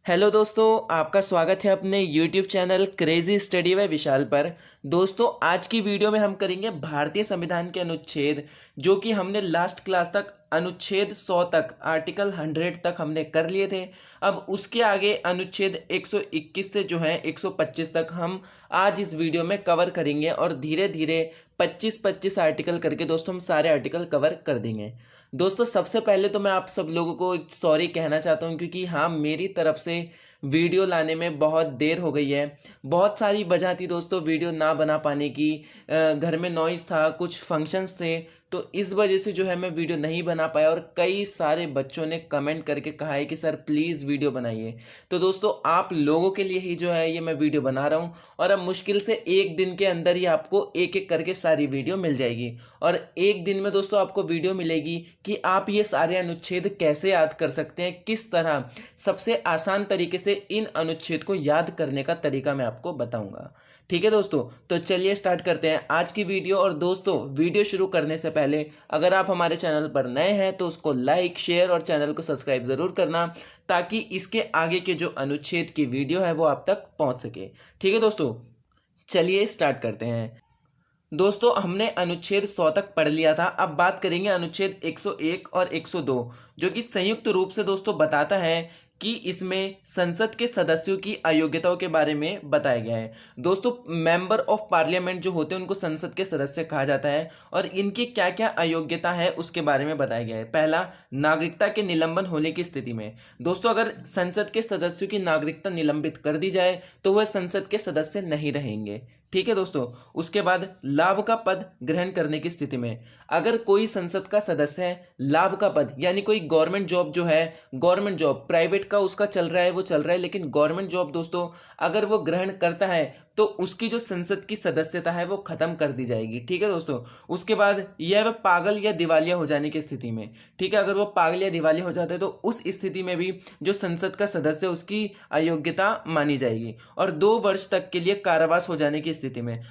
Hello दोस्तों, आपका स्वागत है अपने YouTube channel crazy study by Vishal पर। दोस्तों, आज की वीडियो में हम करेंगे भारतीय संविधान के अनुच्छेद, जो कि हमने लास्ट क्लास तक अनुच्छेद 100 तक, आर्टिकल 100 तक हमने कर लिए थे। अब उसके आगे अनुच्छेद 121 से जो है 125 तक हम आज इस वीडियो में कवर करेंगे और धीरे धीरे 25-25 आर्टिकल करके दोस्तों हम सारे आर्टिकल कवर कर देंगे। दोस्तों, सबसे पहले तो मैं आप सब लोगों को एक सॉरी कहना चाहता हूं, क्योंकि हाँ, मेरी तरफ से वीडियो लाने में बहुत देर हो गई है। बहुत सारी वजह थी दोस्तों वीडियो ना बना पाने की। घर में नॉइज़ था, कुछ फंक्शंस थे, तो इस वजह से जो है मैं वीडियो नहीं बना पाया। और कई सारे बच्चों ने कमेंट करके कहा है कि सर प्लीज़ वीडियो बनाइए। तो दोस्तों, आप लोगों के लिए ही जो है ये मैं वीडियो बना रहा हूँ। और अब मुश्किल से एक दिन के अंदर ही आपको एक एक करके सारी वीडियो मिल जाएगी। और एक दिन में दोस्तों आपको वीडियो मिलेगी कि आप ये सारे अनुच्छेद कैसे याद कर सकते हैं, किस तरह सबसे आसान तरीके से इन अनुच्छेद को याद करने का तरीका मैं आपको बताऊंगा। ठीक है दोस्तों, तो चलिए स्टार्ट करते हैं आज की वीडियो। और दोस्तों, वीडियो शुरू करने से पहले अगर आप हमारे चैनल पर नए हैं तो उसको लाइक, शेयर और चैनल को सब्सक्राइब ज़रूर करना, ताकि इसके आगे के जो अनुच्छेद की वीडियो है वो आप तक पहुंच सके। ठीक है दोस्तों, चलिए स्टार्ट करते हैं। दोस्तों, हमने अनुच्छेद 100 तक पढ़ लिया था। अब बात करेंगे अनुच्छेद 101 और 102, जो कि संयुक्त रूप से दोस्तों बताता है कि इसमें संसद के सदस्यों की अयोग्यताओं के बारे में बताया गया है। दोस्तों, मेंबर ऑफ पार्लियामेंट जो होते हैं उनको संसद के सदस्य कहा जाता है, और इनकी क्या क्या अयोग्यता है उसके बारे में बताया गया है। पहला, नागरिकता के निलंबन होने की स्थिति में। दोस्तों, अगर संसद के सदस्यों की नागरिकता निलंबित कर दी जाए तो वह संसद के सदस्य नहीं रहेंगे। ठीक है दोस्तों। उसके बाद, लाभ का पद ग्रहण करने की स्थिति में, अगर कोई संसद का सदस्य है, लाभ का पद यानी कोई गवर्नमेंट जॉब जो है, गवर्नमेंट जॉब प्राइवेट का उसका चल रहा है वो चल रहा है, लेकिन गवर्नमेंट जॉब दोस्तों अगर वो ग्रहण करता है तो उसकी जो संसद की सदस्यता है वो खत्म कर दी जाएगी। ठीक है दोस्तों। उसके बाद, यह वह पागल या दिवालिया हो जाने की स्थिति में। ठीक है, अगर वो पागल या दिवालिया हो जाता है तो उस स्थिति में भी जो संसद का सदस्य है उसकी अयोग्यता मानी जाएगी। और 2 वर्ष तक के लिए कारावास हो जाने की स्थिति में,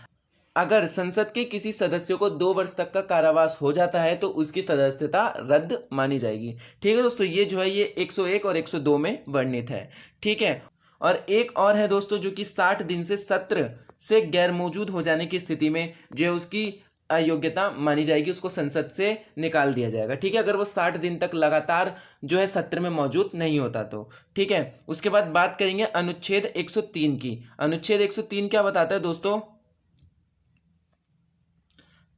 अगर संसद के किसी सदस्य को 2 वर्ष तक का कारावास हो जाता है तो उसकी सदस्यता रद्द मानी जाएगी। ठीक है दोस्तों, ये जो है ये 101 और 102 में वर्णित है। ठीक है। और एक और है दोस्तों, जो कि 60 दिन से सत्र से गैर मौजूद हो जाने की स्थिति में जो है उसकी अयोग्यता मानी जाएगी, उसको संसद से निकाल दिया जाएगा। ठीक है, अगर वो 60 दिन तक लगातार जो है सत्र में मौजूद नहीं होता तो। ठीक है। उसके बाद बात करेंगे अनुच्छेद 103 की। अनुच्छेद 103 क्या बताता है दोस्तों?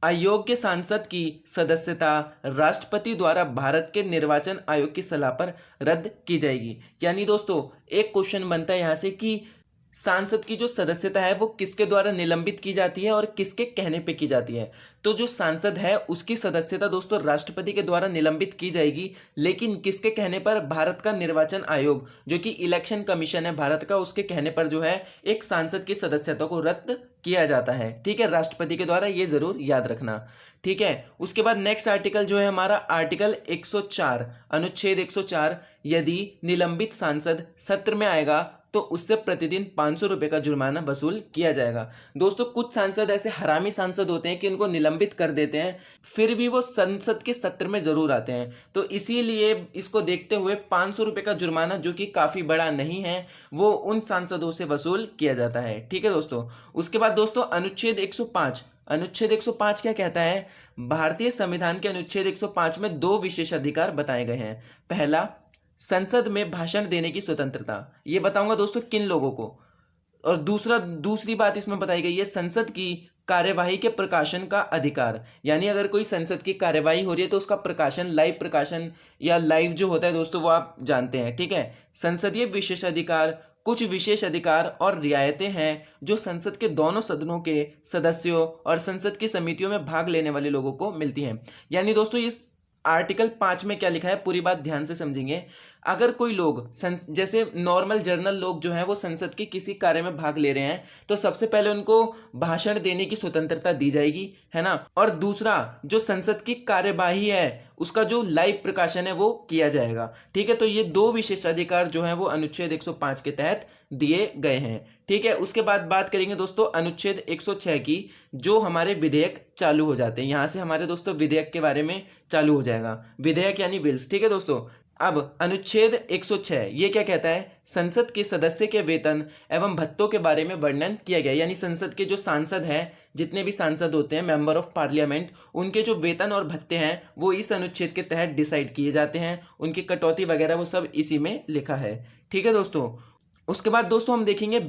अयोग्य सांसद की सदस्यता राष्ट्रपति द्वारा भारत के निर्वाचन आयोग की सलाह पर रद्द की जाएगी। यानी दोस्तों, एक क्वेश्चन बनता है यहां से कि सांसद की जो सदस्यता है वो किसके द्वारा निलंबित की जाती है और किसके कहने पे की जाती है। तो जो सांसद है उसकी सदस्यता दोस्तों राष्ट्रपति के द्वारा निलंबित की जाएगी, लेकिन किसके कहने पर? भारत का निर्वाचन आयोग जो कि इलेक्शन कमीशन है भारत का, उसके कहने पर जो है एक सांसद की सदस्यता को रद्द किया जाता है। ठीक है, राष्ट्रपति के द्वारा, ये जरूर याद रखना। ठीक है। उसके बाद नेक्स्ट आर्टिकल जो है हमारा आर्टिकल 104, अनुच्छेद 104, यदि निलंबित सांसद सत्र में आएगा तो उससे प्रतिदिन 500 रुपए का जुर्माना वसूल किया जाएगा। दोस्तों, कुछ सांसद ऐसे हरामी सांसद होते हैं कि उनको निलंबित कर देते हैं, फिर भी वो संसद के सत्र में जरूर आते हैं। तो इसीलिए इसको देखते हुए 500 रुपए का जुर्माना, जो कि काफी बड़ा नहीं है, वो उन सांसदों से वसूल किया जाता है। ठीक है दोस्तों। उसके बाद दोस्तों अनुच्छेद 105, अनुच्छेद 105 क्या कहता है? भारतीय संविधान के अनुच्छेद 105 में 2 विशेष अधिकार बताए गए हैं। पहला, संसद में भाषण देने की स्वतंत्रता, ये बताऊंगा दोस्तों किन लोगों को। और दूसरी बात इसमें बताई गई है, संसद की कार्यवाही के प्रकाशन का अधिकार, यानी अगर कोई संसद की कार्यवाही हो रही है तो उसका प्रकाशन, लाइव प्रकाशन या लाइव जो होता है दोस्तों वो आप जानते हैं। ठीक है। संसदीय विशेषाधिकार, कुछ विशेष अधिकार और रियायतें हैं जो संसद के दोनों सदनों के सदस्यों और संसद की समितियों में भाग लेने वाले लोगों को मिलती हैं। यानी दोस्तों, इस आर्टिकल 5 में क्या लिखा है, पूरी बात ध्यान से समझेंगे। अगर कोई लोग जैसे नॉर्मल जर्नल लोग जो हैं वो संसद के किसी कार्य में भाग ले रहे हैं तो सबसे पहले उनको भाषण देने की स्वतंत्रता दी जाएगी, है ना। और दूसरा, जो संसद की कार्यवाही है उसका जो लाइव प्रकाशन है वो किया जाएगा। ठीक है। तो ये 2 विशेषाधिकार जो है वो अनुच्छेद 105 के तहत दिए गए हैं। ठीक है। उसके बाद बात करेंगे दोस्तों अनुच्छेद 106 की, जो हमारे विधेयक चालू हो जाते हैं। यहां से हमारे दोस्तों विधेयक के बारे में चालू हो जाएगा। विधेयक यानी बिल्स। ठीक है दोस्तों। अब अनुच्छेद 106 ये क्या कहता है, संसद के सदस्य के वेतन एवं भत्तों के बारे में वर्णन किया गया। यानी संसद के जो सांसद हैं, जितने भी सांसद होते हैं, मेंबर ऑफ पार्लियामेंट, उनके जो वेतन और भत्ते हैं वो इस अनुच्छेद के तहत डिसाइड किए जाते हैं। उनकी कटौती वगैरह वो सब इसी में लिखा है। ठीक है दोस्तों। उसके बाद दोस्तों हम देखेंगे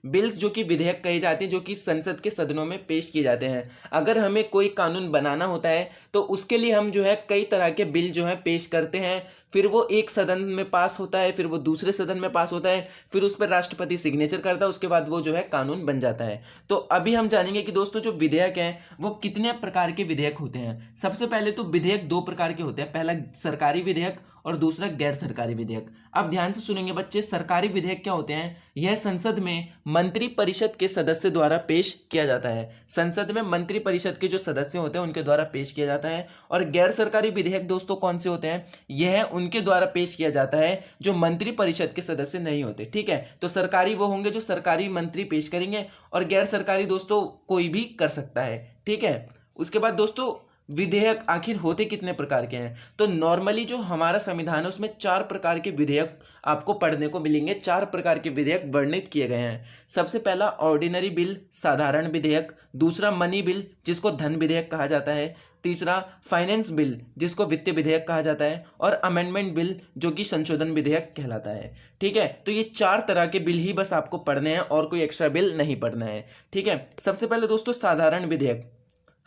बिल्स जो कि विधेयक कहे जाते हैं, जो कि संसद के सदनों में पेश किए जाते हैं। अगर हमें कोई कानून बनाना होता है तो उसके लिए हम जो है कई तरह के बिल जो है पेश करते हैं। फिर वो एक सदन में पास होता है, फिर वो दूसरे सदन में पास होता है, फिर उस पर राष्ट्रपति सिग्नेचर करता है, उसके बाद वो जो है कानून बन जाता है। तो अभी हम जानेंगे कि दोस्तों जो विधेयक हैं वो कितने प्रकार के विधेयक होते हैं। सबसे पहले तो विधेयक दो प्रकार के होते हैं, पहला सरकारी विधेयक और दूसरा गैर सरकारी विधेयक। अब ध्यान से सुनेंगे बच्चे, सरकारी विधेयक क्या होते हैं, यह संसद में मंत्री परिषद के सदस्य द्वारा पेश किया जाता है। संसद में मंत्री परिषद के जो सदस्य होते हैं उनके द्वारा पेश किया जाता है। और गैर सरकारी विधेयक दोस्तों कौन से होते हैं, यह उनके द्वारा पेश किया जाता है जो मंत्री परिषद के सदस्य नहीं होते। ठीक है, तो सरकारी वो होंगे जो सरकारी मंत्री पेश करेंगे, और गैर सरकारी दोस्तों कोई भी कर सकता है। ठीक है। उसके बाद दोस्तों विधेयक आखिर होते कितने प्रकार के हैं, तो नॉर्मली जो हमारा संविधान है उसमें 4 प्रकार के विधेयक आपको पढ़ने को मिलेंगे। 4 प्रकार के विधेयक वर्णित किए गए हैं। सबसे पहला ऑर्डिनरी बिल, साधारण विधेयक। दूसरा मनी बिल, जिसको धन विधेयक कहा जाता है। तीसरा फाइनेंस बिल, जिसको वित्तीय विधेयक कहा जाता है। और अमेंडमेंट बिल, जो कि संशोधन विधेयक कहलाता है। ठीक है, तो ये 4 तरह के बिल ही बस आपको पढ़ने हैं और कोई एक्स्ट्रा बिल नहीं पढ़ना है। ठीक है। सबसे पहले दोस्तों साधारण विधेयक,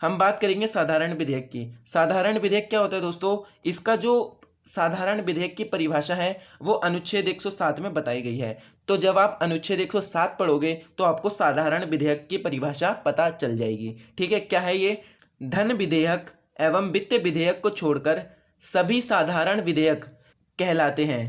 हम बात करेंगे साधारण विधेयक की। साधारण विधेयक क्या होता है दोस्तों, इसका जो साधारण विधेयक की परिभाषा है वो अनुच्छेद 107 में बताई गई है। तो जब आप अनुच्छेद 107 पढ़ोगे तो आपको साधारण विधेयक की परिभाषा पता चल जाएगी। ठीक है, क्या है ये, धन विधेयक एवं वित्त विधेयक को छोड़कर सभी साधारण विधेयक कहलाते हैं।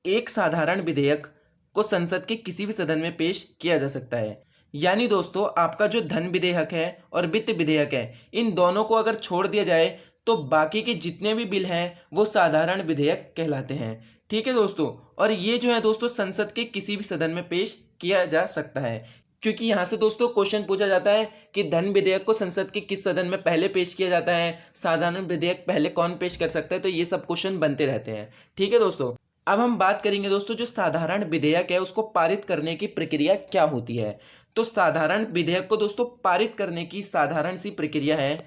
एक साधारण विधेयक को संसद के किसी भी सदन में पेश किया जा सकता है। यानी दोस्तों आपका जो धन विधेयक है और वित्त विधेयक है, इन दोनों को अगर छोड़ दिया जाए तो बाकी के जितने भी बिल हैं वो साधारण विधेयक कहलाते हैं। ठीक है दोस्तों, और ये जो है दोस्तों संसद के किसी भी सदन में पेश किया जा सकता है। क्योंकि यहाँ से दोस्तों क्वेश्चन पूछा जाता है कि धन विधेयक को संसद के किस सदन में पहले पेश किया जाता है, साधारण विधेयक पहले कौन पेश कर सकता है, तो ये सब क्वेश्चन बनते रहते हैं। ठीक है दोस्तों। अब हम बात करेंगे दोस्तों जो साधारण विधेयक है उसको पारित करने की प्रक्रिया क्या होती है। तो साधारण विधेयक को दोस्तों पारित करने की साधारण सी प्रक्रिया है,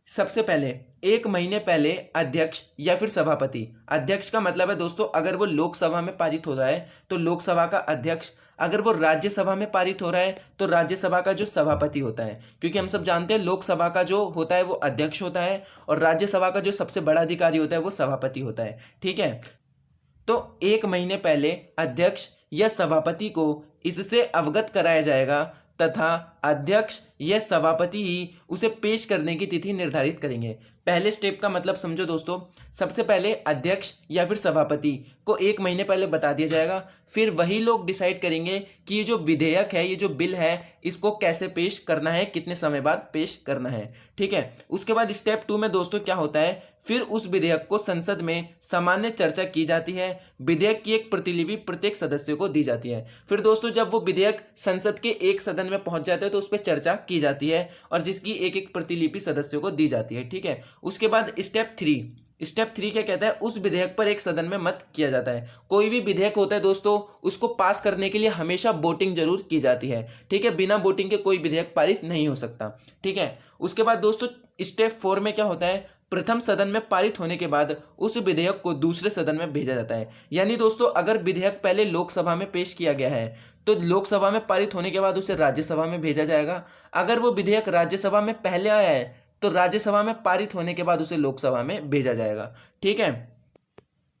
सबसे पहले 1 महीने पहले अध्यक्ष या फिर सभापति, अध्यक्ष का मतलब है दोस्तों अगर वो लोकसभा में पारित हो रहा है तो लोकसभा का अध्यक्ष, अगर वो राज्यसभा में पारित हो रहा है तो राज्यसभा का जो सभापति होता है। क्योंकि हम सब जानते हैं लोकसभा का जो होता है वो अध्यक्ष होता है और राज्यसभा का जो सबसे बड़ा अधिकारी होता है वो सभापति होता है। ठीक है, तो 1 महीने पहले अध्यक्ष या सभापति को इससे अवगत कराया जाएगा तथा अध्यक्ष या सभापति ही उसे पेश करने की तिथि निर्धारित करेंगे। पहले स्टेप का मतलब समझो दोस्तों, सबसे पहले अध्यक्ष या फिर सभापति को 1 महीने पहले बता दिया जाएगा, फिर वही लोग डिसाइड करेंगे कि ये जो विधेयक है, ये जो बिल है, इसको कैसे पेश करना है, कितने समय बाद पेश करना है। ठीक है, उसके बाद स्टेप 2 में दोस्तों क्या होता है, फिर उस विधेयक को संसद में सामान्य चर्चा की जाती है। विधेयक की एक प्रतिलिपि प्रत्येक सदस्य को दी जाती है। फिर दोस्तों जब वो विधेयक संसद के एक सदन में पहुंच जाता है तो उस पर चर्चा की जाती है और जिसकी एक एक प्रतिलिपि सदस्यों को दी जाती है। ठीक है, उसके बाद स्टेप 3 क्या कहता है, उस विधेयक पर एक सदन में मत किया जाता है। कोई भी विधेयक होता है दोस्तों उसको पास करने के लिए हमेशा वोटिंग जरूर की जाती है। ठीक है, बिना वोटिंग के कोई विधेयक पारित नहीं हो सकता। ठीक है, उसके बाद दोस्तों स्टेप 4 में क्या होता है, प्रथम सदन में पारित होने के बाद उस विधेयक को दूसरे सदन में भेजा जाता है। यानी दोस्तों अगर विधेयक पहले लोकसभा में पेश किया गया है तो लोकसभा में पारित होने के बाद उसे राज्यसभा में भेजा जाएगा। अगर वो विधेयक राज्यसभा में पहले आया है तो राज्यसभा में पारित होने के बाद उसे लोकसभा में भेजा जाएगा। ठीक है,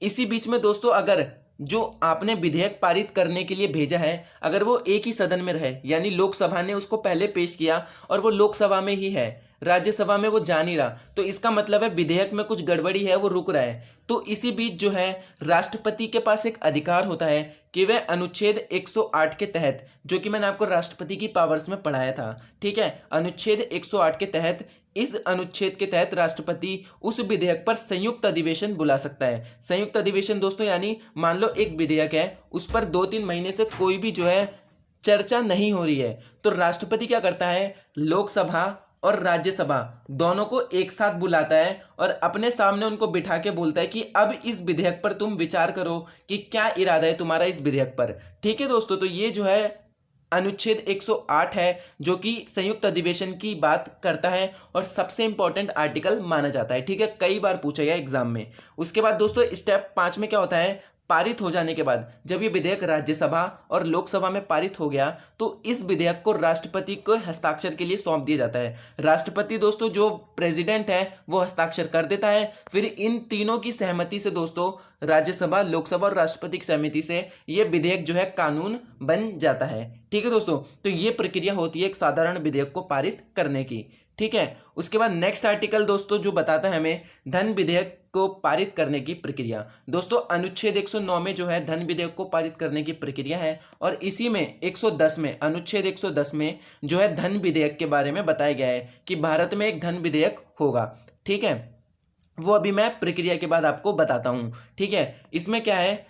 इसी बीच में दोस्तों अगर जो आपने विधेयक पारित करने के लिए भेजा है अगर वो एक ही सदन में रहे, यानी लोकसभा ने उसको पहले पेश किया और वो लोकसभा में ही है, राज्यसभा में वो जा नहीं रहा, तो इसका मतलब है विधेयक में कुछ गड़बड़ी है, वो रुक रहा है। तो इसी बीच जो है राष्ट्रपति के पास एक अधिकार होता है कि वह अनुच्छेद 108 के तहत, जो कि मैंने आपको राष्ट्रपति की पावर्स में पढ़ाया था। ठीक है, अनुच्छेद 108 के तहत, इस अनुच्छेद के तहत राष्ट्रपति उस विधेयक पर संयुक्त अधिवेशन बुला सकता है। संयुक्त अधिवेशन दोस्तों यानी मान लो एक विधेयक है उस पर 2-3 महीने से कोई भी जो है चर्चा नहीं हो रही है तो राष्ट्रपति क्या करता है, लोकसभा और राज्यसभा दोनों को एक साथ बुलाता है और अपने सामने उनको बिठा के बोलता है कि अब इस विधेयक पर तुम विचार करो कि क्या इरादा है तुम्हारा इस विधेयक पर। ठीक है दोस्तों, तो ये जो है अनुच्छेद 108 है जो कि संयुक्त अधिवेशन की बात करता है और सबसे इंपॉर्टेंट आर्टिकल माना जाता है। ठीक है, कई बार पूछा गया एग्जाम में। उसके बाद दोस्तों स्टेप 5 में क्या होता है, पारित हो जाने के बाद जब ये विधेयक राज्यसभा और लोकसभा में पारित हो गया तो इस विधेयक को राष्ट्रपति को हस्ताक्षर के लिए सौंप दिया जाता है। राष्ट्रपति दोस्तों जो प्रेसिडेंट है वो हस्ताक्षर कर देता है, फिर इन तीनों की सहमति से दोस्तों राज्यसभा, लोकसभा और राष्ट्रपति की सहमति से ये विधेयक जो है कानून बन जाता है। ठीक है दोस्तों, तो ये प्रक्रिया होती है एक साधारण विधेयक को पारित करने की। ठीक है, उसके बाद नेक्स्ट आर्टिकल दोस्तों जो बताता है हमें धन विधेयक को पारित करने की प्रक्रिया। दोस्तों अनुच्छेद 109 में जो है धन विधेयक को पारित करने की प्रक्रिया है और इसी में 110 में, अनुच्छेद 110 में जो है धन विधेयक के बारे में बताया गया है कि भारत में एक धन विधेयक होगा। ठीक है, वो अभी मैं प्रक्रिया के बाद आपको बताता हूं। ठीक है, इसमें क्या है,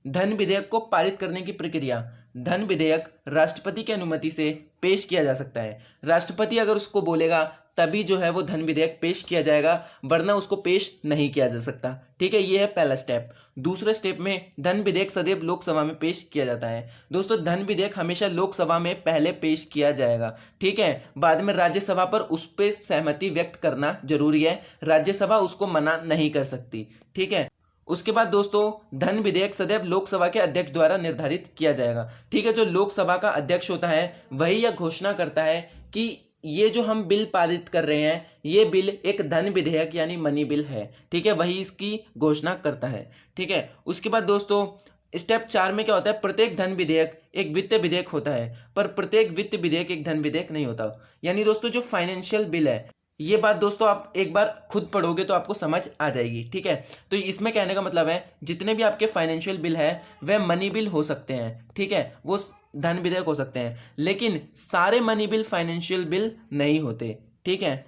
धन विधेयक को पारित करने की प्रक्रिया। धन विधेयक राष्ट्रपति की अनुमति से पेश किया जा सकता है। राष्ट्रपति अगर उसको बोलेगा तभी जो है वो धन विधेयक पेश किया जाएगा, वरना उसको पेश नहीं किया जा सकता। ठीक है, ये है पहला स्टेप। दूसरे स्टेप में धन विधेयक सदैव लोकसभा में पेश किया जाता है। दोस्तों धन विधेयक हमेशा लोकसभा में पहले पेश किया जाएगा। ठीक है, बाद में राज्यसभा पर उस पर सहमति व्यक्त करना जरूरी है, राज्यसभा उसको मना नहीं कर सकती। ठीक है, उसके बाद दोस्तों धन विधेयक सदैव लोकसभा के अध्यक्ष द्वारा निर्धारित किया जाएगा। ठीक है, जो लोकसभा का अध्यक्ष होता है वही यह घोषणा करता है कि ये जो हम बिल पारित कर रहे हैं ये बिल एक धन विधेयक यानी मनी बिल है। ठीक है, वही इसकी घोषणा करता है। ठीक है, उसके बाद दोस्तों स्टेप 4 में क्या होता है, प्रत्येक धन विधेयक एक वित्त विधेयक होता है पर प्रत्येक वित्त विधेयक एक धन विधेयक नहीं होता। यानी दोस्तों जो फाइनेंशियल बिल है, ये बात दोस्तों आप एक बार खुद पढ़ोगे तो आपको समझ आ जाएगी। ठीक है, तो इसमें कहने का मतलब है जितने भी आपके फाइनेंशियल बिल है वह मनी बिल हो सकते हैं। ठीक है, वो धन विधेयक हो सकते हैं, लेकिन सारे मनी बिल फाइनेंशियल बिल नहीं होते। ठीक है,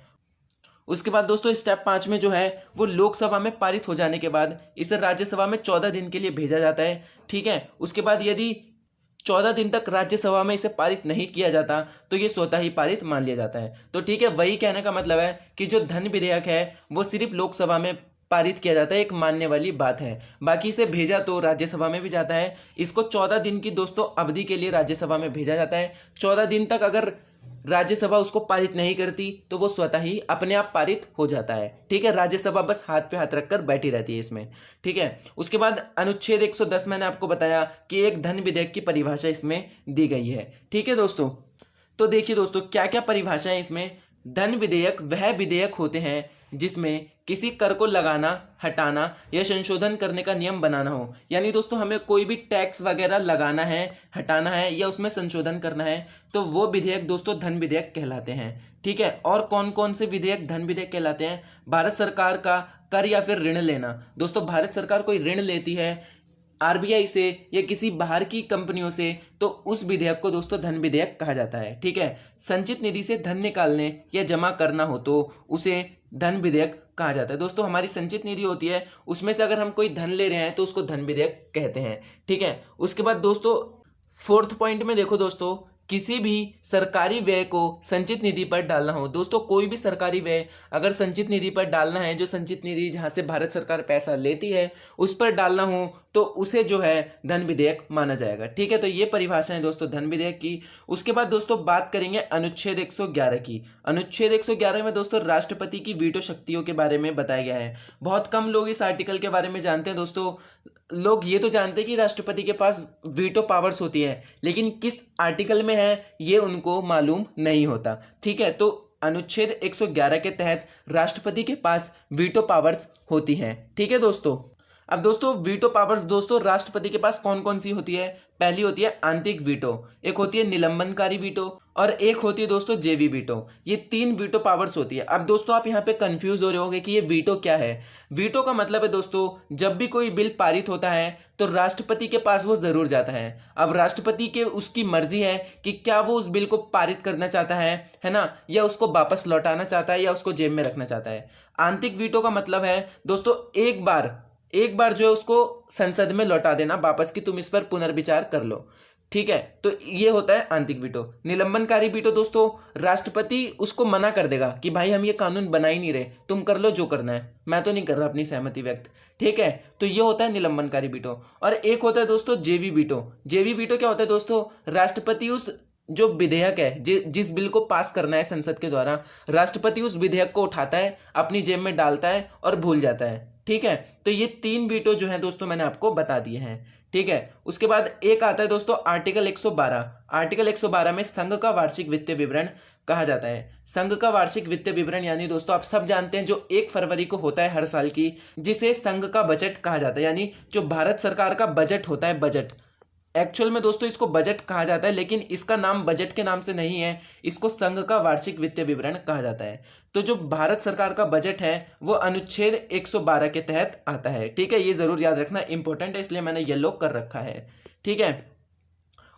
उसके बाद दोस्तों स्टेप 5 में जो है वो लोकसभा में पारित हो जाने के बाद इसे राज्यसभा में 14 दिन के लिए भेजा जाता है। ठीक है, उसके बाद यदि 14 दिन तक राज्यसभा में इसे पारित नहीं किया जाता तो ये स्वतः ही पारित मान लिया जाता है। तो ठीक है, वही कहने का मतलब है कि जो धन विधेयक है वो सिर्फ लोकसभा में पारित किया जाता है, एक मानने वाली बात है। बाकी इसे भेजा तो राज्यसभा में भी जाता है। इसको 14 दिन की दोस्तों अवधि के लिए राज्यसभा में भेजा जाता है। 14 दिन तक अगर राज्यसभा उसको पारित नहीं करती तो वो स्वतः ही अपने आप पारित हो जाता है। ठीक है, राज्यसभा बस हाथ पे हाथ रखकर बैठी रहती है इसमें। ठीक है, उसके बाद अनुच्छेद 110 मैंने आपको बताया कि एक धन विधेयक की परिभाषा इसमें दी गई है। ठीक है दोस्तों, तो देखिए दोस्तों क्या क्या परिभाषा है इसमें। धन विधेयक वह विधेयक होते हैं जिसमें किसी कर को लगाना, हटाना या संशोधन करने का नियम बनाना हो। यानी दोस्तों हमें कोई भी टैक्स वगैरह लगाना है, हटाना है या उसमें संशोधन करना है तो वो विधेयक दोस्तों धन विधेयक कहलाते हैं। ठीक है, और कौन कौन से विधेयक धन विधेयक कहलाते हैं, भारत सरकार का कर या फिर ऋण लेना। दोस्तों भारत सरकार कोई ऋण लेती है आरबीआई से या किसी बाहर की कंपनियों से तो उस विधेयक को दोस्तों धन विधेयक कहा जाता है। ठीक है, संचित निधि से धन निकालने या जमा करना हो तो उसे धन विधेयक कहा जाता है। दोस्तों हमारी संचित निधि होती है, उसमें से अगर हम कोई धन ले रहे हैं तो उसको धन विधेयक कहते हैं। ठीक है, उसके बाद दोस्तों 4th पॉइंट में देखो दोस्तों, किसी भी सरकारी व्यय को संचित निधि पर डालना हो। दोस्तों कोई भी सरकारी व्यय अगर संचित निधि पर डालना है, जो संचित निधि जहां से भारत सरकार पैसा लेती है उस पर डालना हो तो उसे जो है धन विधेयक माना जाएगा। ठीक है, तो ये परिभाषा है दोस्तों धन विधेयक की। उसके बाद दोस्तों बात करेंगे अनुच्छेद 111 की। अनुच्छेद 111 में दोस्तों राष्ट्रपति की वीटो शक्तियों के बारे में बताया गया है। बहुत कम लोग इस आर्टिकल के बारे में जानते हैं दोस्तों। लोग ये तो जानते हैं कि राष्ट्रपति के पास वीटो पावर्स होती है, लेकिन किस आर्टिकल में है ये उनको मालूम नहीं होता। ठीक है, तो अनुच्छेद 111 के तहत राष्ट्रपति के पास वीटो पावर्स होती हैं। ठीक है दोस्तों, अब दोस्तों वीटो पावर्स दोस्तों राष्ट्रपति के पास कौन कौन सी होती है। पहली होती है आंतरिक वीटो, एक होती है निलंबनकारी वीटो और एक होती है दोस्तों जेवी वीटो। ये 3 वीटो पावर्स होती है। अब दोस्तों आप यहाँ पे कंफ्यूज हो रहे होंगे कि ये वीटो क्या है। वीटो का मतलब है दोस्तों जब भी कोई बिल पारित होता है तो राष्ट्रपति के पास वो जरूर जाता है। अब राष्ट्रपति के उसकी मर्जी है कि क्या वो उस बिल को पारित करना चाहता है ना, या उसको वापस लौटाना चाहता है या उसको जेब में रखना चाहता है। आंतरिक वीटो का मतलब है दोस्तों एक बार जो है उसको संसद में लौटा देना वापस कि तुम इस पर पुनर्विचार कर लो। ठीक है, तो ये होता है आंतरिक वीटो। निलंबनकारी वीटो दोस्तों, राष्ट्रपति उसको मना कर देगा कि भाई हम ये कानून बना ही नहीं रहे, तुम कर लो जो करना है, मैं तो नहीं कर रहा अपनी सहमति व्यक्त। ठीक है, तो ये होता है निलंबनकारी वीटो। और एक होता है दोस्तों जेवी वीटो। जेवी वीटो क्या होता है दोस्तों, राष्ट्रपति उस जो विधेयक है जिस बिल को पास करना है संसद के द्वारा, राष्ट्रपति उस विधेयक को उठाता है, अपनी जेब में डालता है और भूल जाता है। ठीक है, तो ये 3 वीटो जो है दोस्तों मैंने आपको बता दिए हैं। ठीक है, उसके बाद एक आता है दोस्तों आर्टिकल 112। आर्टिकल 112 में संघ का वार्षिक वित्तीय विवरण कहा जाता है। संघ का वार्षिक वित्तीय विवरण यानी दोस्तों आप सब जानते हैं जो 1 फरवरी को होता है हर साल की, जिसे संघ का बजट कहा जाता है, यानी जो भारत सरकार का बजट होता है, बजट। एक्चुअल में दोस्तों इसको बजट कहा जाता है, लेकिन इसका नाम बजट के नाम से नहीं है, इसको संघ का वार्षिक वित्तीय विवरण कहा जाता है। तो जो भारत सरकार का बजट है वो अनुच्छेद 112 के तहत आता है। ठीक है, ये जरूर याद रखना, इंपॉर्टेंट है, इसलिए मैंने येलो कर रखा है। ठीक है,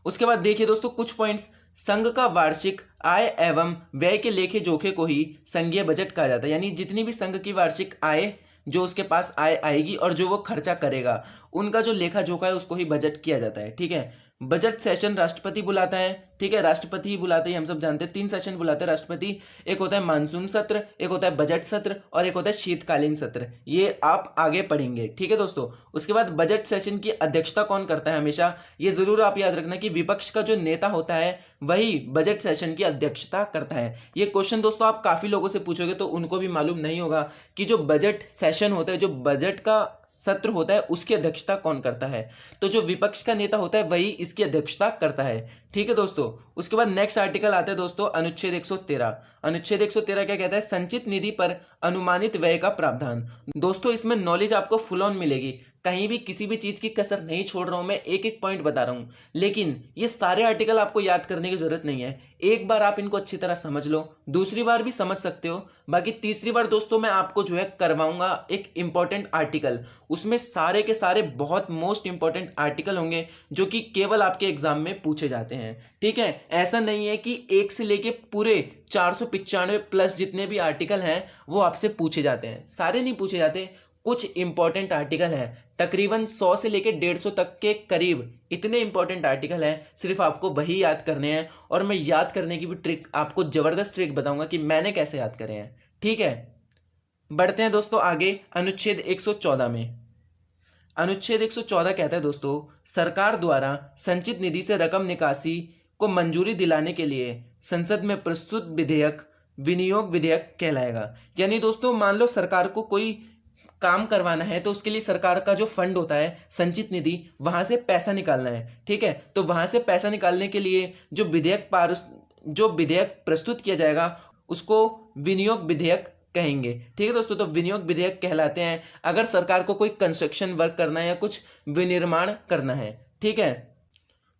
उसके बाद देखिए दोस्तों कुछ पॉइंट्स। संघ का वार्षिक आय एवं व्यय के लेखे जोखे को ही संघीय बजट कहा जाता है, यानी जितनी भी संघ की वार्षिक आय, जो उसके पास आय आएगी और जो वो खर्चा करेगा, उनका जो लेखा जोखा है उसको ही बजट किया जाता है। ठीक है, बजट सेशन राष्ट्रपति बुलाता है। ठीक है, राष्ट्रपति ही बुलाते हैं, हम सब जानते हैं 3 सेशन बुलाते हैं राष्ट्रपति। एक होता है मानसून सत्र, एक होता है बजट सत्र और एक होता है शीतकालीन सत्र। ये आप आगे पढ़ेंगे। ठीक है दोस्तों, उसके बाद बजट सेशन की अध्यक्षता कौन करता है हमेशा, ये जरूर आप याद रखना कि विपक्ष का जो नेता होता है वही बजट सेशन की अध्यक्षता करता है। ये क्वेश्चन दोस्तों आप काफी लोगों से पूछोगे तो उनको भी मालूम नहीं होगा कि जो बजट सेशन होता है, जो बजट का सत्र होता है, उसकी अध्यक्षता कौन करता है। तो जो विपक्ष का नेता होता है वही इसकी अध्यक्षता करता है। ठीक है दोस्तों, उसके बाद नेक्स्ट आर्टिकल आता है दोस्तों अनुच्छेद 113। अनुच्छेद 113 क्या कहता है, संचित निधि पर अनुमानित व्यय का प्रावधान। दोस्तों इसमें नॉलेज आपको फुल ऑन मिलेगी, कहीं भी किसी भी चीज की कसर नहीं छोड़ रहा हूं, मैं एक एक पॉइंट बता रहा हूं, लेकिन ये सारे आर्टिकल आपको याद करने की जरूरत नहीं है। एक बार आप इनको अच्छी तरह समझ लो, दूसरी बार भी समझ सकते हो, बाकी तीसरी बार दोस्तों मैं आपको जो है करवाऊंगा एक इंपॉर्टेंट आर्टिकल, उसमें सारे के सारे बहुत मोस्ट इंपॉर्टेंट आर्टिकल होंगे जो कि केवल आपके एग्जाम में पूछे जाते हैं। ठीक है, ऐसा नहीं है कि एक से लेके पूरे 495 प्लस जितने भी आर्टिकल हैं वो आपसे पूछे जाते हैं, सारे नहीं पूछे जाते, कुछ इंपॉर्टेंट आर्टिकल हैं, तकरीबन 100 से लेके 150 तक के करीब इतने इंपॉर्टेंट आर्टिकल हैं, सिर्फ आपको वही याद करने हैं। और मैं याद करने की भी ट्रिक आपको जबरदस्त ट्रिक बताऊंगा कि मैंने कैसे याद करे हैं। ठीक है, बढ़ते हैं दोस्तों आगे अनुच्छेद 114 में। अनुच्छेद 114 कहता है दोस्तों, सरकार द्वारा संचित निधि से रकम निकासी को मंजूरी दिलाने के लिए संसद में प्रस्तुत विधेयक विनियोग विधेयक कहलाएगा। यानी दोस्तों मान लो सरकार को कोई काम करवाना है तो उसके लिए सरकार का जो फंड होता है संचित निधि, वहां से पैसा निकालना है। ठीक है, तो वहां से पैसा निकालने के लिए जो विधेयक प्रस्तुत किया जाएगा उसको विनियोग विधेयक कहेंगे। ठीक है दोस्तों, तो विनियोग विधेयक कहलाते हैं अगर सरकार को कोई कंस्ट्रक्शन वर्क करना है या कुछ विनिर्माण करना है। ठीक है,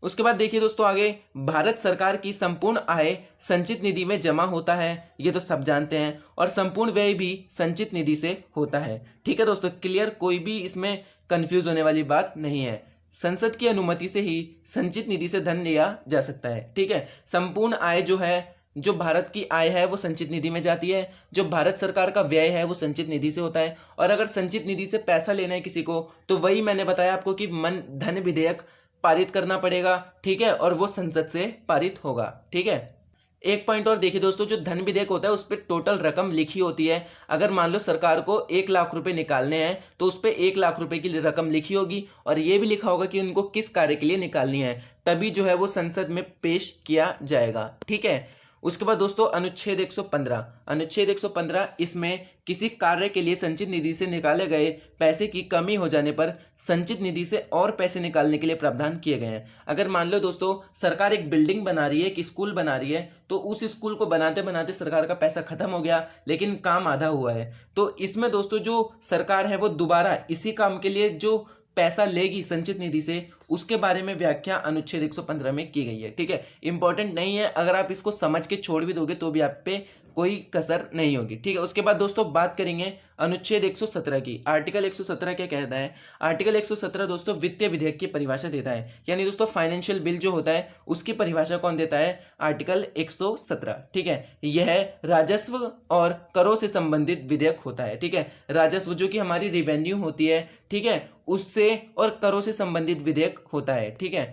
उसके बाद देखिए दोस्तों आगे, भारत सरकार की संपूर्ण आय संचित निधि में जमा होता है, ये तो सब जानते हैं, और संपूर्ण व्यय भी संचित निधि से होता है। ठीक है दोस्तों, क्लियर, कोई भी इसमें कंफ्यूज होने वाली बात नहीं है। संसद की अनुमति से ही संचित निधि से धन लिया जा सकता है। ठीक है, संपूर्ण आय जो है, जो भारत की आय है वो संचित निधि में जाती है, जो भारत सरकार का व्यय है वो संचित निधि से होता है। और अगर संचित निधि से पैसा लेना है किसी को तो वही मैंने बताया आपको कि धन विधेयक पारित करना पड़ेगा। ठीक है, और वो संसद से पारित होगा। ठीक है, एक पॉइंट और देखिए दोस्तों, जो धन विधेयक होता है उस पर टोटल रकम लिखी होती है। अगर मान लो सरकार को 1 लाख रुपए निकालने हैं तो उस पर 1 लाख रुपए की रकम लिखी होगी और ये भी लिखा होगा कि उनको किस कार्य के लिए निकालनी है, तभी जो है वो संसद में पेश किया जाएगा। ठीक है, उसके बाद दोस्तों अनुच्छेद 115। अनुच्छेद 115 इसमें किसी कार्य के लिए संचित निधि से निकाले गए पैसे की कमी हो जाने पर संचित निधि से और पैसे निकालने के लिए प्रावधान किए गए हैं। अगर मान लो दोस्तों सरकार एक बिल्डिंग बना रही है, एक स्कूल बना रही है, तो उस स्कूल को बनाते बनाते सरकार का पैसा खत्म हो गया लेकिन काम आधा हुआ है, तो इसमें दोस्तों जो सरकार है वो दोबारा इसी काम के लिए जो पैसा लेगी संचित निधि से, उसके बारे में व्याख्या अनुच्छेद 115 में की गई है। ठीक है, इंपॉर्टेंट नहीं है, अगर आप इसको समझ के छोड़ भी दोगे तो भी आप पे कोई कसर नहीं होगी। ठीक है, उसके बाद दोस्तों बात करेंगे अनुच्छेद 117 की। आर्टिकल 117 क्या कहता है? आर्टिकल 117 दोस्तों वित्तीय विधेयक की परिभाषा देता है, यानी दोस्तों फाइनेंशियल बिल जो होता है उसकी परिभाषा कौन देता है? आर्टिकल 117। ठीक है, यह राजस्व और करों से संबंधित विधेयक होता है। ठीक है, राजस्व जो कि हमारी रिवेन्यू होती है, ठीक है, उससे और करों से संबंधित विधेयक होता है। ठीक है,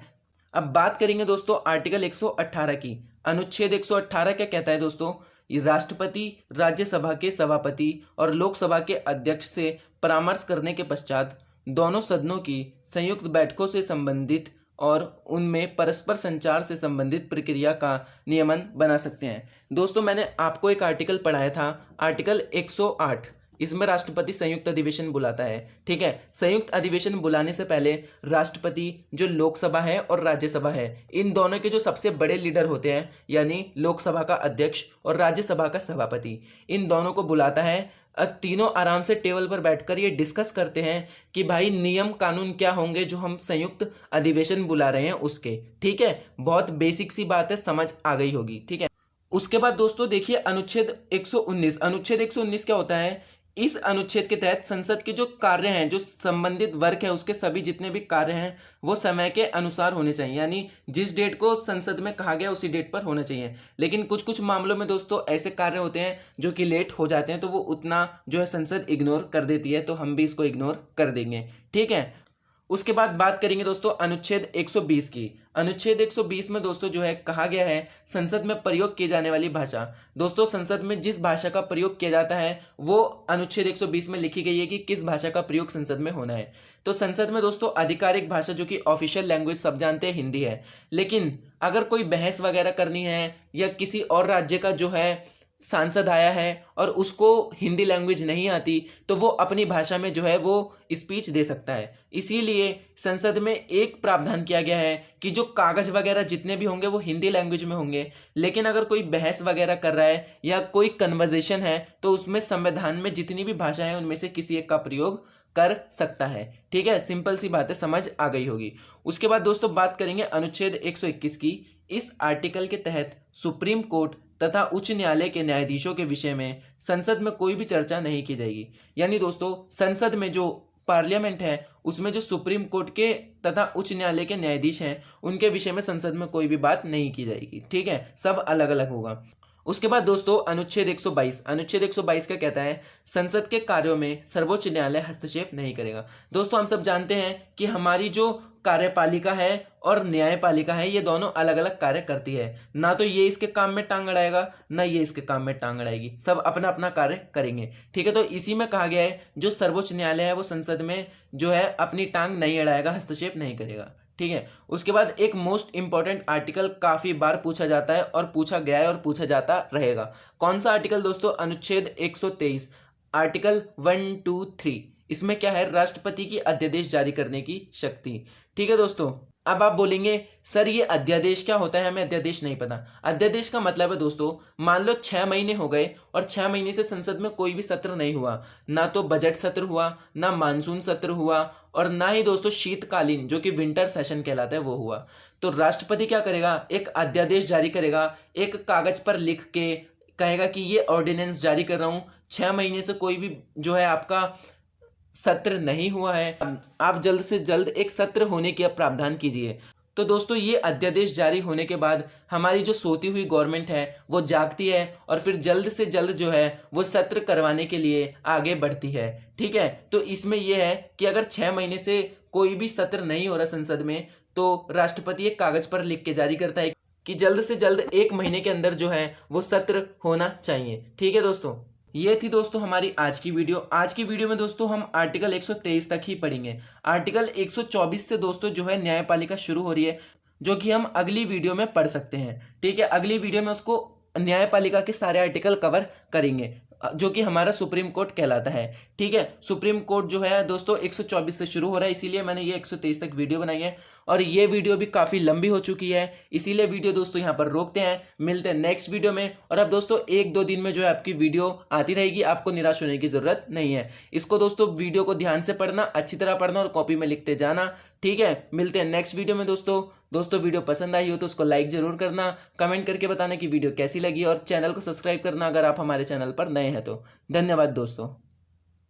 अब बात करेंगे दोस्तों आर्टिकल 118 की। अनुच्छेद 118 क्या कहता है दोस्तों? ये राष्ट्रपति राज्यसभा के सभापति और लोकसभा के अध्यक्ष से परामर्श करने के पश्चात दोनों सदनों की संयुक्त बैठकों से संबंधित और उनमें परस्पर संचार से संबंधित प्रक्रिया का नियमन बना सकते हैं। दोस्तों मैंने आपको एक आर्टिकल पढ़ाया था, आर्टिकल 108। इसमें राष्ट्रपति संयुक्त अधिवेशन बुलाता है। ठीक है, संयुक्त अधिवेशन बुलाने से पहले राष्ट्रपति जो लोकसभा है और राज्यसभा है, इन दोनों के जो सबसे बड़े लीडर होते हैं, यानी लोकसभा का अध्यक्ष और राज्यसभा का सभापति, इन दोनों को बुलाता है। तीनों आराम से टेबल पर बैठकर ये डिस्कस करते हैं कि भाई नियम कानून क्या होंगे जो हम संयुक्त अधिवेशन बुला रहे हैं उसके। ठीक है, बहुत बेसिक सी बात है, समझ आ गई होगी। ठीक है, उसके बाद दोस्तों देखिए अनुच्छेद 119। अनुच्छेद 119 क्या होता है? इस अनुच्छेद के तहत संसद के जो कार्य हैं, जो संबंधित वर्ग है, उसके सभी जितने भी कार्य हैं वो समय के अनुसार होने चाहिए, यानी जिस डेट को संसद में कहा गया उसी डेट पर होना चाहिए। लेकिन कुछ कुछ मामलों में दोस्तों ऐसे कार्य होते हैं जो कि लेट हो जाते हैं, तो वो उतना जो है संसद इग्नोर कर देती है, तो हम भी इसको इग्नोर कर देंगे। ठीक है, उसके बाद बात करेंगे दोस्तों अनुच्छेद 120 की। अनुच्छेद 120 में दोस्तों जो है कहा गया है संसद में प्रयोग की जाने वाली भाषा। दोस्तों संसद में जिस भाषा का प्रयोग किया जाता है वो अनुच्छेद 120 में लिखी गई है कि किस भाषा का प्रयोग संसद में होना है। तो संसद में दोस्तों आधिकारिक भाषा जो कि ऑफिशियल लैंग्वेज सब जानते हैं हिंदी है, लेकिन अगर कोई बहस वगैरह करनी है या किसी और राज्य का जो है सांसद आया है और उसको हिंदी लैंग्वेज नहीं आती, तो वो अपनी भाषा में जो है वो स्पीच दे सकता है। इसीलिए संसद में एक प्रावधान किया गया है कि जो कागज वगैरह जितने भी होंगे वो हिंदी लैंग्वेज में होंगे, लेकिन अगर कोई बहस वगैरह कर रहा है या कोई कन्वर्सेशन है तो उसमें संविधान में जितनी भी भाषा है उनमें से किसी एक का प्रयोग कर सकता है। ठीक है, सिंपल सी बात है, समझ आ गई होगी। उसके बाद दोस्तों बात करेंगे अनुच्छेद 121 की। इस आर्टिकल के तहत सुप्रीम कोर्ट तथा उच्च न्यायालय के न्यायाधीशों के विषय में संसद में कोई भी चर्चा नहीं की जाएगी। यानी दोस्तों संसद में जो पार्लियामेंट है उसमें जो सुप्रीम कोर्ट के तथा उच्च न्यायालय के न्यायाधीश हैं उनके विषय में संसद में कोई भी बात नहीं की जाएगी। ठीक है, सब अलग अलग होगा। उसके बाद दोस्तों अनुच्छेद 122। अनुच्छेद 122 क्या कहता है? संसद के कार्यों में सर्वोच्च न्यायालय हस्तक्षेप नहीं करेगा। दोस्तों हम सब जानते हैं कि हमारी जो कार्यपालिका है और न्यायपालिका है ये दोनों अलग अलग कार्य करती है, ना तो ये इसके काम में टांग अड़ाएगा ना ये इसके काम में टांग अड़ाएगी, सब अपना अपना कार्य करेंगे। ठीक है, तो इसी में कहा गया है जो सर्वोच्च न्यायालय है वो संसद में जो है अपनी टांग नहीं अड़ाएगा, हस्तक्षेप नहीं करेगा। ठीक है, उसके बाद एक मोस्ट इंपॉर्टेंट आर्टिकल काफी बार पूछा जाता है और पूछा गया है और पूछा जाता रहेगा। कौन सा आर्टिकल दोस्तों? अनुच्छेद 123 आर्टिकल 1, 2, 3। इसमें क्या है? राष्ट्रपति की अध्यादेश जारी करने की शक्ति। ठीक है दोस्तों, अब आप बोलेंगे सर ये अध्यादेश क्या होता है, हमें अध्यादेश नहीं पता। अध्यादेश का मतलब है दोस्तों, मान लो 6 महीने हो गए और 6 महीने से संसद में कोई भी सत्र नहीं हुआ, ना तो बजट सत्र हुआ, ना मानसून सत्र हुआ और ना ही दोस्तों शीतकालीन जो कि विंटर सेशन कहलाता है वो हुआ। तो राष्ट्रपति क्या करेगा? एक अध्यादेश जारी करेगा, एक कागज पर लिख के कहेगा कि ये ऑर्डिनेंस जारी कर रहा हूं, 6 महीने से कोई भी जो है आपका सत्र नहीं हुआ है, आप जल्द से जल्द एक सत्र होने की प्रावधान कीजिए। तो दोस्तों ये अध्यादेश जारी होने के बाद हमारी जो सोती हुई गवर्नमेंट है वो जागती है और फिर जल्द से जल्द जो है वो सत्र करवाने के लिए आगे बढ़ती है। ठीक है, तो इसमें यह है कि अगर 6 महीने से कोई भी सत्र नहीं हो रहा संसद में तो राष्ट्रपति एक कागज पर लिख के जारी करता है कि जल्द से जल्द 1 महीने के अंदर जो है वो सत्र होना चाहिए। ठीक है दोस्तों, ये थी दोस्तों हमारी आज की वीडियो। आज की वीडियो में दोस्तों हम आर्टिकल 123 तक ही पढ़ेंगे। आर्टिकल 124 से दोस्तों जो है न्यायपालिका शुरू हो रही है, जो कि हम अगली वीडियो में पढ़ सकते हैं। ठीक है, अगली वीडियो में उसको न्यायपालिका के सारे आर्टिकल कवर करेंगे जो कि हमारा सुप्रीम कोर्ट कहलाता है। ठीक है, सुप्रीम कोर्ट जो है दोस्तों 124 से शुरू हो रहा है, इसीलिए मैंने ये 123 तक वीडियो बनाई है और ये वीडियो भी काफ़ी लंबी हो चुकी है, इसीलिए वीडियो दोस्तों यहाँ पर रोकते हैं। मिलते हैं नेक्स्ट वीडियो में। और अब दोस्तों 1-2 दिन में जो है आपकी वीडियो आती रहेगी, आपको निराश होने की ज़रूरत नहीं है। इसको दोस्तों वीडियो को ध्यान से पढ़ना, अच्छी तरह पढ़ना और कॉपी में लिखते जाना। ठीक है, मिलते हैं नेक्स्ट वीडियो में दोस्तों वीडियो पसंद आई हो तो उसको लाइक जरूर करना, कमेंट करके बताना कि वीडियो कैसी लगी और चैनल को सब्सक्राइब करना अगर आप हमारे चैनल पर नए हैं तो। धन्यवाद दोस्तों।